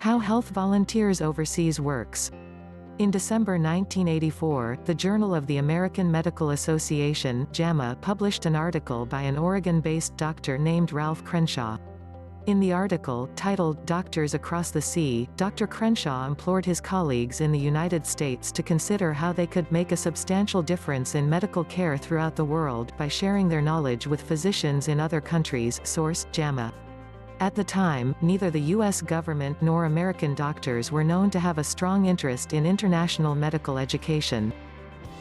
How health volunteers overseas works. In December 1984, the Journal of the American Medical Association (JAMA) published an article by an Oregon-based doctor named Ralph Crenshaw. In the article, titled "Doctors Across the Sea," Dr. Crenshaw implored his colleagues in the United States to consider how they could make a substantial difference in medical care throughout the world by sharing their knowledge with physicians in other countries. Source: JAMA. At the time, neither the U.S. government nor American doctors were known to have a strong interest in international medical education.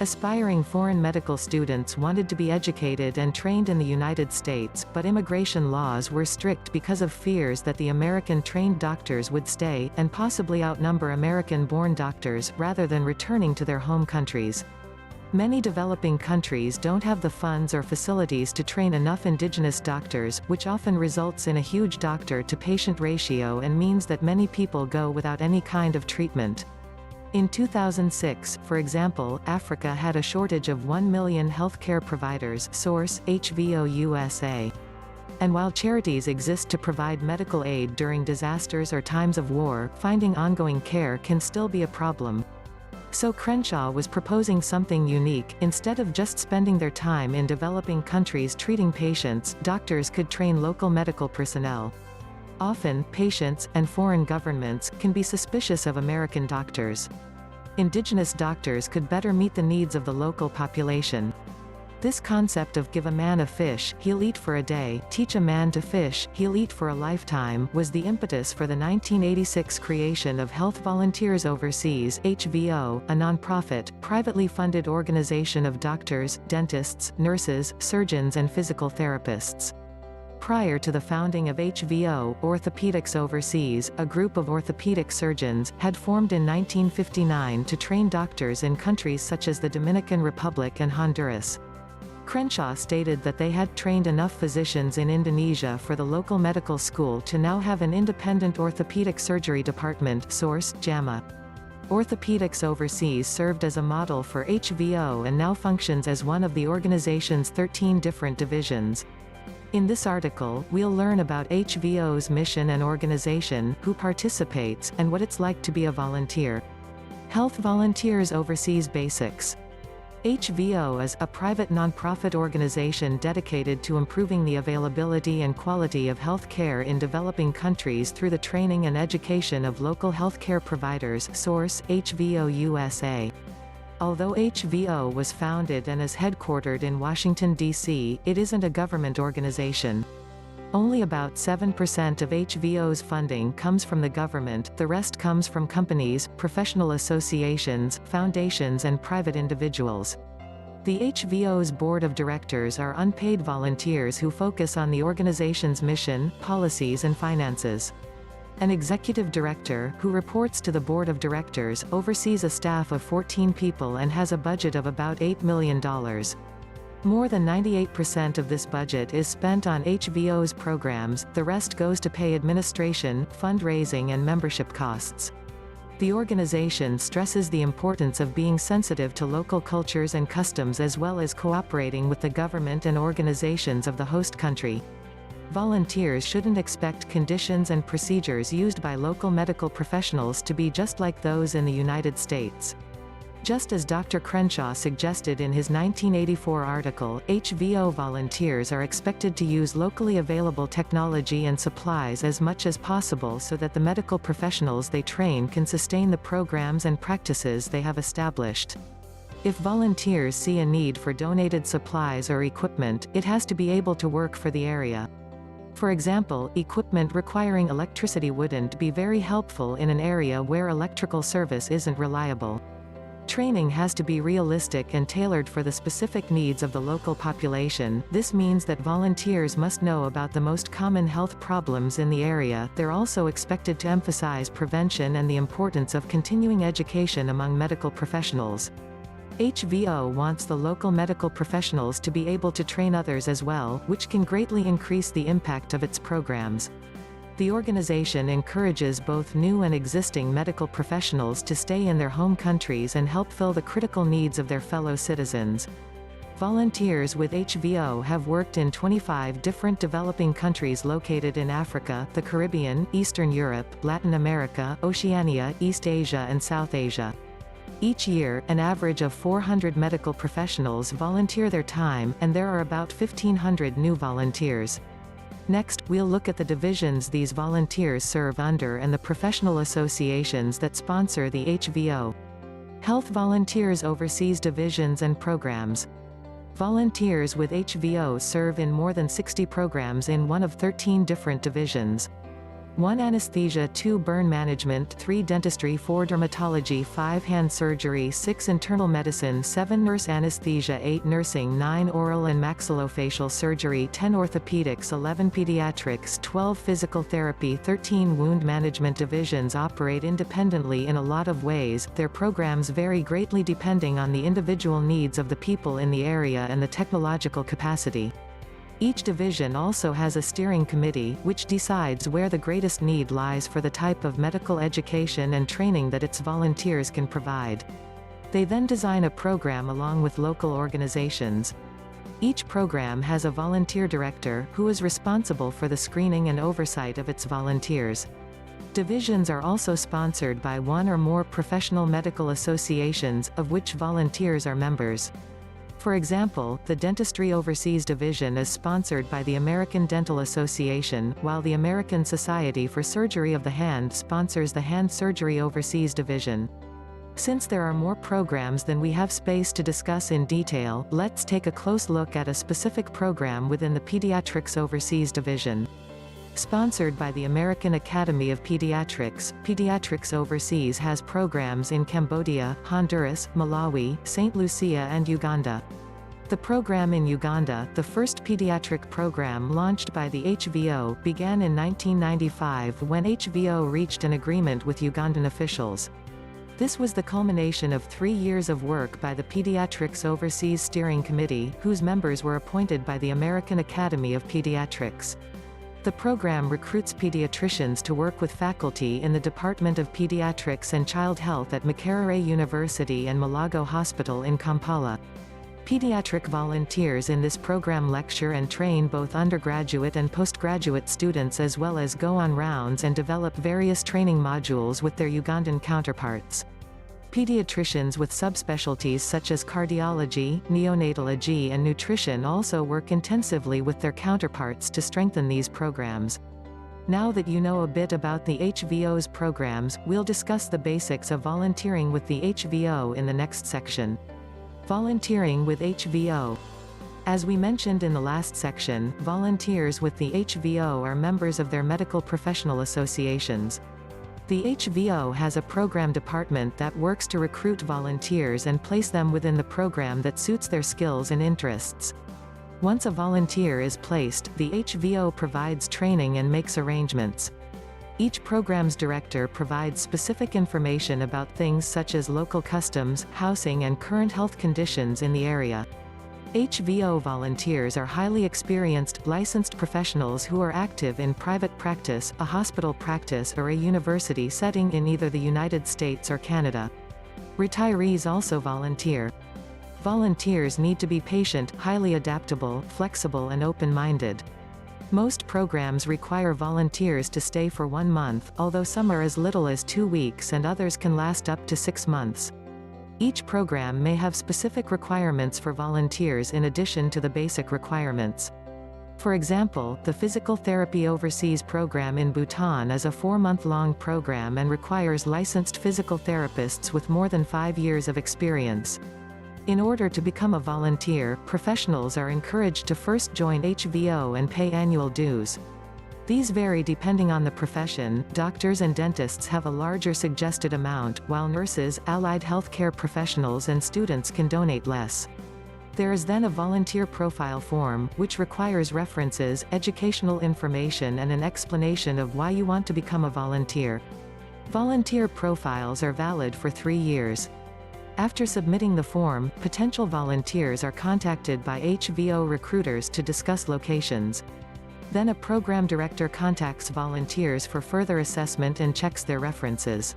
Aspiring foreign medical students wanted to be educated and trained in the United States, but immigration laws were strict because of fears that the American-trained doctors would stay, and possibly outnumber American-born doctors, rather than returning to their home countries. Many developing countries don't have the funds or facilities to train enough indigenous doctors, which often results in a huge doctor-to-patient ratio and means that many people go without any kind of treatment. In 2006, for example, Africa had a shortage of 1 million healthcare providers. Source: HVO USA. And while charities exist to provide medical aid during disasters or times of war, finding ongoing care can still be a problem. So Crenshaw was proposing something unique. Instead of just spending their time in developing countries treating patients, doctors could train local medical personnel. Often, patients, and foreign governments, can be suspicious of American doctors. Indigenous doctors could better meet the needs of the local population. This concept of "give a man a fish, he'll eat for a day, teach a man to fish, he'll eat for a lifetime" was the impetus for the 1986 creation of Health Volunteers Overseas (HVO), a non-profit, privately funded organization of doctors, dentists, nurses, surgeons and physical therapists. Prior to the founding of HVO, Orthopedics Overseas, a group of orthopedic surgeons, had formed in 1959 to train doctors in countries such as the Dominican Republic and Honduras. Crenshaw stated that they had trained enough physicians in Indonesia for the local medical school to now have an independent orthopedic surgery department. Source: JAMA. Orthopedics Overseas served as a model for HVO and now functions as one of the organization's 13 different divisions. In this article, we'll learn about HVO's mission and organization, who participates, and what it's like to be a volunteer. Health Volunteers Overseas Basics. HVO is a private non-profit organization dedicated to improving the availability and quality of health care in developing countries through the training and education of local healthcare providers. Source: HVO USA. Although HVO was founded and is headquartered in Washington, D.C., it isn't a government organization. Only about 7% of HVO's funding comes from the government, the rest comes from companies, professional associations, foundations and private individuals. The HVO's board of directors are unpaid volunteers who focus on the organization's mission, policies and finances. An executive director, who reports to the board of directors, oversees a staff of 14 people and has a budget of about $8 million. More than 98% of this budget is spent on HVO's programs, the rest goes to pay administration, fundraising and membership costs. The organization stresses the importance of being sensitive to local cultures and customs as well as cooperating with the government and organizations of the host country. Volunteers shouldn't expect conditions and procedures used by local medical professionals to be just like those in the United States. Just as Dr. Crenshaw suggested in his 1984 article, HVO volunteers are expected to use locally available technology and supplies as much as possible so that the medical professionals they train can sustain the programs and practices they have established. If volunteers see a need for donated supplies or equipment, it has to be able to work for the area. For example, equipment requiring electricity wouldn't be very helpful in an area where electrical service isn't reliable. Training has to be realistic and tailored for the specific needs of the local population. This means that volunteers must know about the most common health problems in the area. They're also expected to emphasize prevention and the importance of continuing education among medical professionals. HVO wants the local medical professionals to be able to train others as well, which can greatly increase the impact of its programs. The organization encourages both new and existing medical professionals to stay in their home countries and help fill the critical needs of their fellow citizens. Volunteers with HVO have worked in 25 different developing countries located in Africa, the Caribbean, Eastern Europe, Latin America, Oceania, East Asia and South Asia. Each year, an average of 400 medical professionals volunteer their time, and there are about 1,500 new volunteers. Next, we'll look at the divisions these volunteers serve under and the professional associations that sponsor the HVO. Health Volunteers oversees divisions and programs. Volunteers with HVO serve in more than 60 programs in one of 13 different divisions. 1 Anesthesia, 2 Burn Management, 3 Dentistry, 4 Dermatology, 5 Hand Surgery, 6 Internal Medicine, 7 Nurse Anesthesia, 8 Nursing, 9 Oral and Maxillofacial Surgery, 10 Orthopedics, 11 Pediatrics, 12 Physical Therapy, 13 Wound Management. Divisions operate independently in a lot of ways. Their programs vary greatly depending on the individual needs of the people in the area and the technological capacity. Each division also has a steering committee, which decides where the greatest need lies for the type of medical education and training that its volunteers can provide. They then design a program along with local organizations. Each program has a volunteer director, who is responsible for the screening and oversight of its volunteers. Divisions are also sponsored by one or more professional medical associations, of which volunteers are members. For example, the Dentistry Overseas Division is sponsored by the American Dental Association, while the American Society for Surgery of the Hand sponsors the Hand Surgery Overseas Division. Since there are more programs than we have space to discuss in detail, let's take a close look at a specific program within the Pediatrics Overseas Division. Sponsored by the American Academy of Pediatrics, Pediatrics Overseas has programs in Cambodia, Honduras, Malawi, St. Lucia and Uganda. The program in Uganda, the first pediatric program launched by the HVO, began in 1995 when HVO reached an agreement with Ugandan officials. This was the culmination of 3 years of work by the Pediatrics Overseas Steering Committee, whose members were appointed by the American Academy of Pediatrics. The program recruits pediatricians to work with faculty in the Department of Pediatrics and Child Health at Makerere University and Malago Hospital in Kampala. Pediatric volunteers in this program lecture and train both undergraduate and postgraduate students, as well as go on rounds and develop various training modules with their Ugandan counterparts. Pediatricians with subspecialties such as cardiology, neonatology and nutrition also work intensively with their counterparts to strengthen these programs. Now that you know a bit about the HVO's programs, we'll discuss the basics of volunteering with the HVO in the next section. Volunteering with HVO. As we mentioned in the last section, volunteers with the HVO are members of their medical professional associations. The HVO has a program department that works to recruit volunteers and place them within the program that suits their skills and interests. Once a volunteer is placed, the HVO provides training and makes arrangements. Each program's director provides specific information about things such as local customs, housing and current health conditions in the area. HVO volunteers are highly experienced, licensed professionals who are active in private practice, a hospital practice or a university setting in either the United States or Canada. Retirees also volunteer. Volunteers need to be patient, highly adaptable, flexible and open-minded. Most programs require volunteers to stay for 1 month, although some are as little as 2 weeks and others can last up to 6 months. Each program may have specific requirements for volunteers in addition to the basic requirements. For example, the Physical Therapy Overseas program in Bhutan is a 4-month-long program and requires licensed physical therapists with more than 5 years of experience. In order to become a volunteer, professionals are encouraged to first join HVO and pay annual dues. These vary depending on the profession. Doctors and dentists have a larger suggested amount, while nurses, allied healthcare professionals and students can donate less. There is then a volunteer profile form, which requires references, educational information and an explanation of why you want to become a volunteer. Volunteer profiles are valid for 3 years. After submitting the form, potential volunteers are contacted by HVO recruiters to discuss locations. Then a program director contacts volunteers for further assessment and checks their references.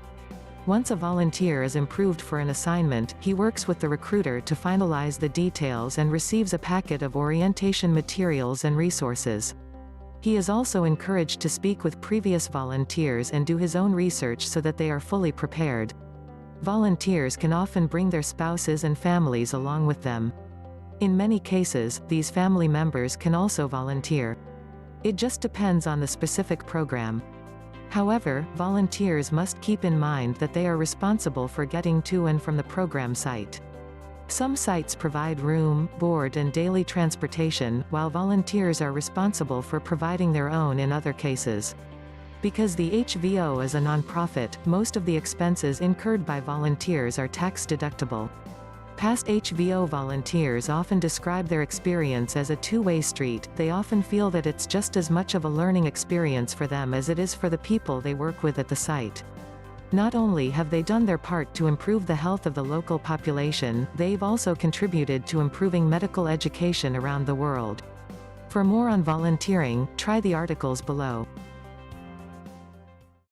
Once a volunteer is improved for an assignment, he works with the recruiter to finalize the details and receives a packet of orientation materials and resources. He is also encouraged to speak with previous volunteers and do his own research so that they are fully prepared. Volunteers can often bring their spouses and families along with them. In many cases, these family members can also volunteer. It just depends on the specific program. However, volunteers must keep in mind that they are responsible for getting to and from the program site. Some sites provide room, board and daily transportation, while volunteers are responsible for providing their own in other cases. Because the HVO is a nonprofit, most of the expenses incurred by volunteers are tax-deductible. Past HVO volunteers often describe their experience as a two-way street. They often feel that it's just as much of a learning experience for them as it is for the people they work with at the site. Not only have they done their part to improve the health of the local population, they've also contributed to improving medical education around the world. For more on volunteering, try the articles below.